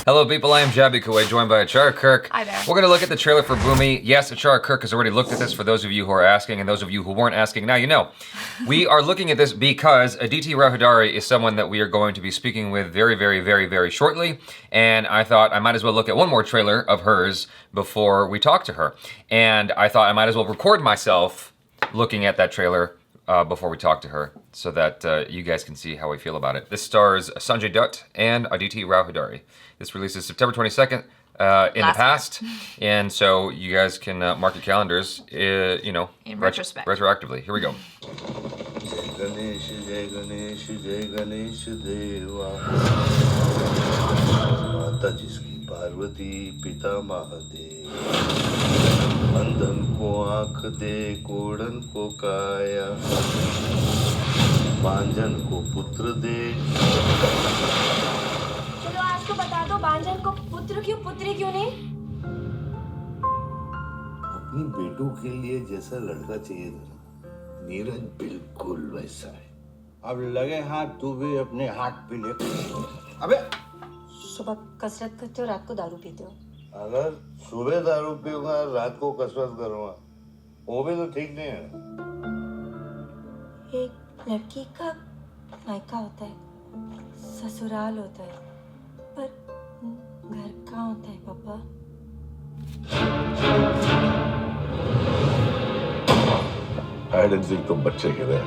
Hello people, I am Jaby joined by ACHARA KIRK. Hi there. We're going to look at the trailer for BHOOMI. Yes, ACHARA KIRK has already looked at this for those of you who are asking, and those of you who weren't asking, now you know. We are looking at this because Aditi Rao Hydari is someone that we are going to be speaking with very shortly, and I thought I might as well look at one more trailer of hers before we talk to her. And I thought I might as well record myself looking at that trailer before we talk to her, so that you guys can see how we feel about it. This stars Sanjay Dutt and Aditi Rao Hydari. This releases September 22nd in the past, and so you guys can mark your calendars, you know, in retrospect. Retroactively. Here we go. माता जिसकी पार्वती पिता महादेव अंधन को आँख दे कोढ़न को काया बांझन को पुत्र दे चलो आज को बता दो बांझन को पुत्र क्यों पुत्री क्यों नहीं अपनी बेटों के लिए जैसा लड़का चाहिए था नीरज बिल्कुल वैसा है अब लगे हाथ तू भी अपने हाथ पे ले अबे सुबह कसरत करते हो रात को दारू पीते हो अगर सुबह दारू पीऊंगा रात को कसरत करूंगा वो भी तो ठीक नहीं है एक लड़की का मायका होता है ससुराल होता है पर घर कहाँ होता है पापा हाइड एंड सीक तो बच्चे के रहे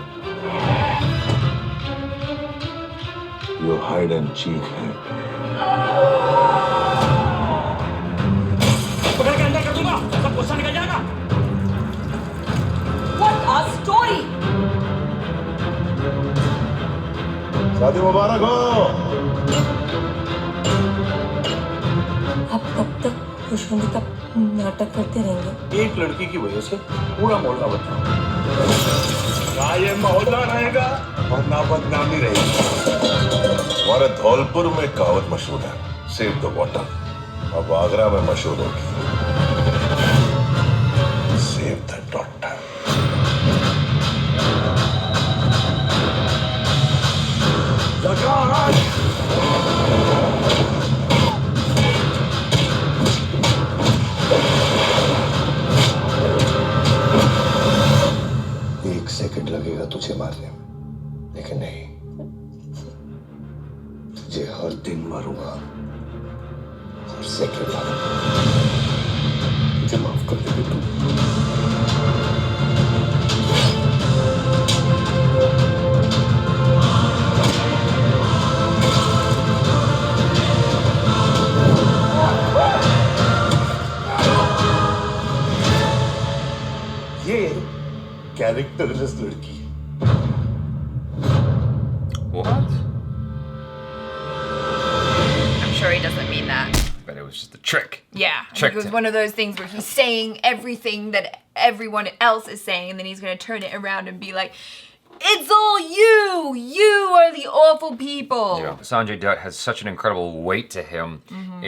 यो हाइड एंड चीक है पकड़ के अंदर कर दूंगा सब गुस्सा निकल जाएगा What a story! शादी मुबारक हो आप कब तक खुशबंदी का नाटक करते रहेंगे एक लड़की की वजह से पूरा मोहल्ला बदनाम ये मोहल्ला रहेगा वरना बदनामी रहेगी हमारे धौलपुर में कहावत मशहूर है सेव द वाटर अब आगरा में मशहूर होगी सेव द डॉटर एक सेकंड लगेगा तुझे मारने में लेकिन नहीं तुझे हर दिन मारूंगा हर सेकंड मारूंगा मुझे माफ कर दे तू ये कैरेक्टरलेस लड़की है What? I'm sure he doesn't mean that. But it was just a trick. Yeah, I think it was one of those things where he's saying everything that everyone else is saying, and then he's gonna turn it around and be like, "It's all you! You are the awful people!" Yeah. Sanjay Dutt has such an incredible weight to him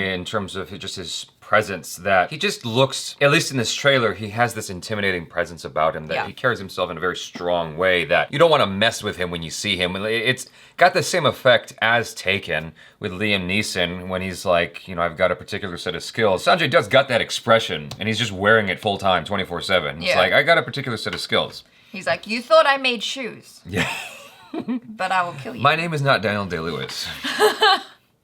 in terms of just his presence that he just looks, at least in this trailer, he has this intimidating presence about him that he carries himself in a very strong way that you don't want to mess with him when you see him. It's got the same effect as Taken with Liam Neeson when he's like, you know, I've got a particular set of skills. Sanjay Dutt's got that expression and he's just wearing it full time, 24/7. It's like, I got a particular set of skills. He's like, "You thought I made shoes, Yeah. but I will kill you." My name is not Dayal Day-Lewis.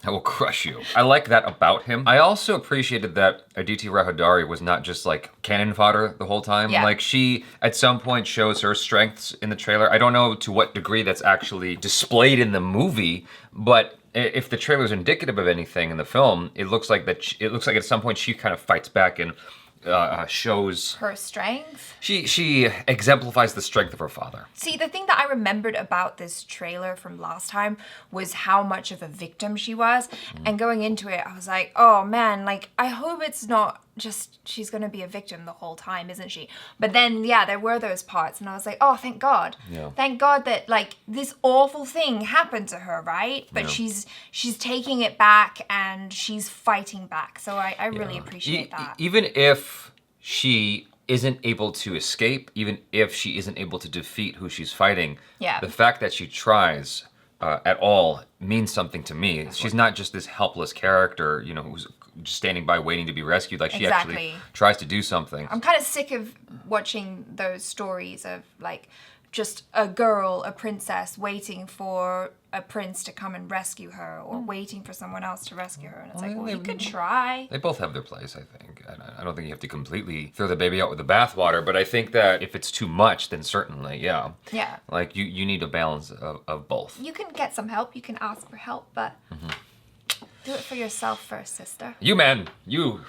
I will crush you. I like that about him. I also appreciated that Aditi Rao Hydari was not just like cannon fodder the whole time. Yeah. Like she, at some point, shows her strengths in the trailer. I don't know to what degree that's actually displayed in the movie, but if the trailer is indicative of anything in the film, it looks like that. It looks like at some point she kind of fights back and shows her strength. She exemplifies the strength of her father. See, the thing that I remembered about this trailer from last time was how much of a victim she was. And going into it, I was like, oh man, like, I hope it's not just she's gonna be a victim the whole time, isn't she? But then, yeah, there were those parts, and I was like, oh, thank God. Yeah. Thank God that, like, this awful thing happened to her, right? But she's taking it back, and she's fighting back. So I really appreciate that. Even if she isn't able to escape, even if she isn't able to defeat who she's fighting, Yeah. the fact that she tries at all means something to me. She's not just this helpless character, you know, who's just standing by waiting to be rescued. Like she actually tries to do something. I'm kind of sick of watching those stories of like just a girl, a princess, waiting for a prince to come and rescue her, or waiting for someone else to rescue her. And it's like, well, you could try. They both have their place, I think. I don't think you have to completely throw the baby out with the bathwater, but I think that if it's too much, then certainly, yeah. Yeah. Like you need a balance of both. You can get some help. You can ask for help, but do it for yourself first, sister. You man, you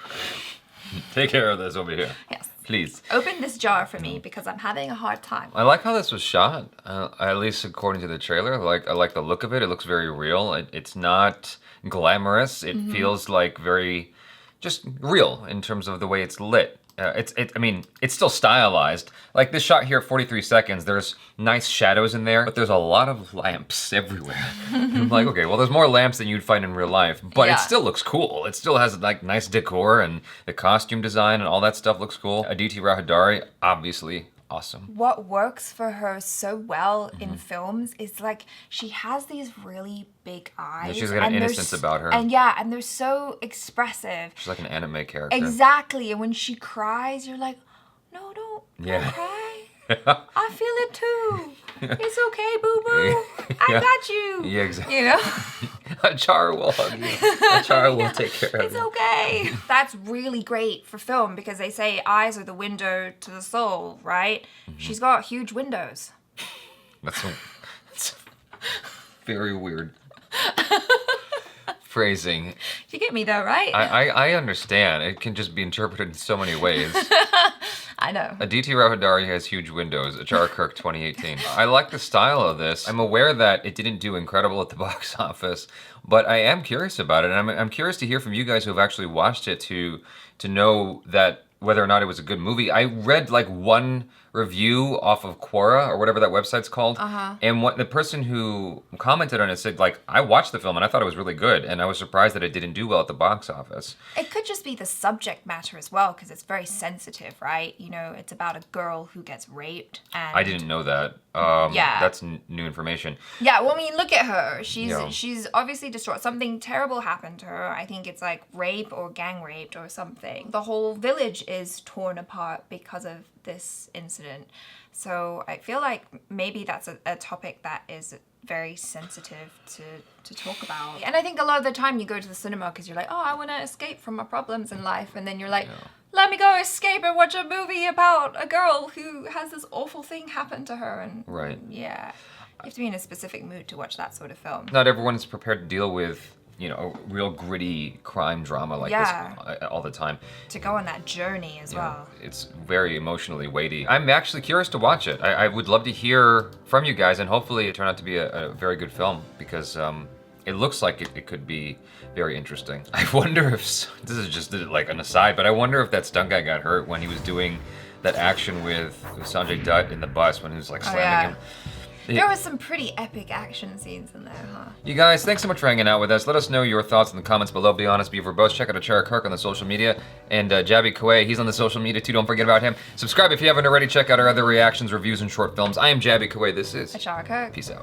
take care of this over here. Yes. Please. Open this jar for me because I'm having a hard time. I like how this was shot, at least according to the trailer. I like the look of it. It looks very real. It's not glamorous. It feels like very just real in terms of the way it's lit. I mean, it's still stylized. Like this shot here at 43 seconds, there's nice shadows in there, but there's a lot of lamps everywhere. I'm like, okay, well, there's more lamps than you'd find in real life, but it still looks cool. It still has like nice decor, and the costume design and all that stuff looks cool. Aditi Rao Hydari, obviously awesome. What works for her so well in films is like she has these really big eyes. Yeah, she's got an innocence about her. And yeah, and they're so expressive. She's like an anime character. Exactly. And when she cries, you're like, no, don't cry. I feel it too. It's okay, boo-boo. I got you. Yeah, exactly. You know? ACHARA will hug you. ACHARA will take care of It's you. okay. That's really great for film because they say eyes are the window to the soul, right? She's got huge windows. That's very weird phrasing. You get me though, right? I understand. It can just be interpreted in so many ways. I know. Aditi Rao Hydari has huge windows. ACHARA KIRK 2018. I like the style of this. I'm aware that it didn't do incredible at the box office, but I am curious about it, and I'm curious to hear from you guys who have actually watched it to know that whether or not it was a good movie. I read like one review off of Quora or whatever that website's called, and what the person who commented on it said, like, I watched the film and I thought it was really good, and I was surprised that it didn't do well at the box office. It could just be the subject matter as well, because it's very sensitive, right? You know, it's about a girl who gets raped. And I didn't know that. That's new information. yeah, well, I mean, look at her. She's obviously distraught. Something terrible happened to her. I think it's like rape or gang raped or something. The whole village is torn apart because of this incident. So I feel like maybe that's a topic that is very sensitive to talk about. And I think a lot of the time you go to the cinema because you're like, oh, I want to escape from my problems in life. And then you're like, let me go escape and watch a movie about a girl who has this awful thing happen to her. And yeah, you have to be in a specific mood to watch that sort of film. Not everyone is prepared to deal with, you know, a real gritty crime drama like this all the time. To go on that journey as well. It's very emotionally weighty. I'm actually curious to watch it. I would love to hear from you guys, and hopefully it turned out to be a very good film, because it looks like it could be very interesting. I wonder if, this is just like an aside, but I wonder if that stunt guy got hurt when he was doing that action with Sanjay Dutt in the bus when he was like slamming him. There were some pretty epic action scenes in there, huh? You guys, thanks so much for hanging out with us. Let us know your thoughts in the comments below. Be honest, be verbose. Check out ACHARA KIRK on the social media. And Jaby KOAY, he's on the social media too. Don't forget about him. Subscribe if you haven't already. Check out our other reactions, reviews, and short films. I am Jaby KOAY. This is ACHARA KIRK. Peace out.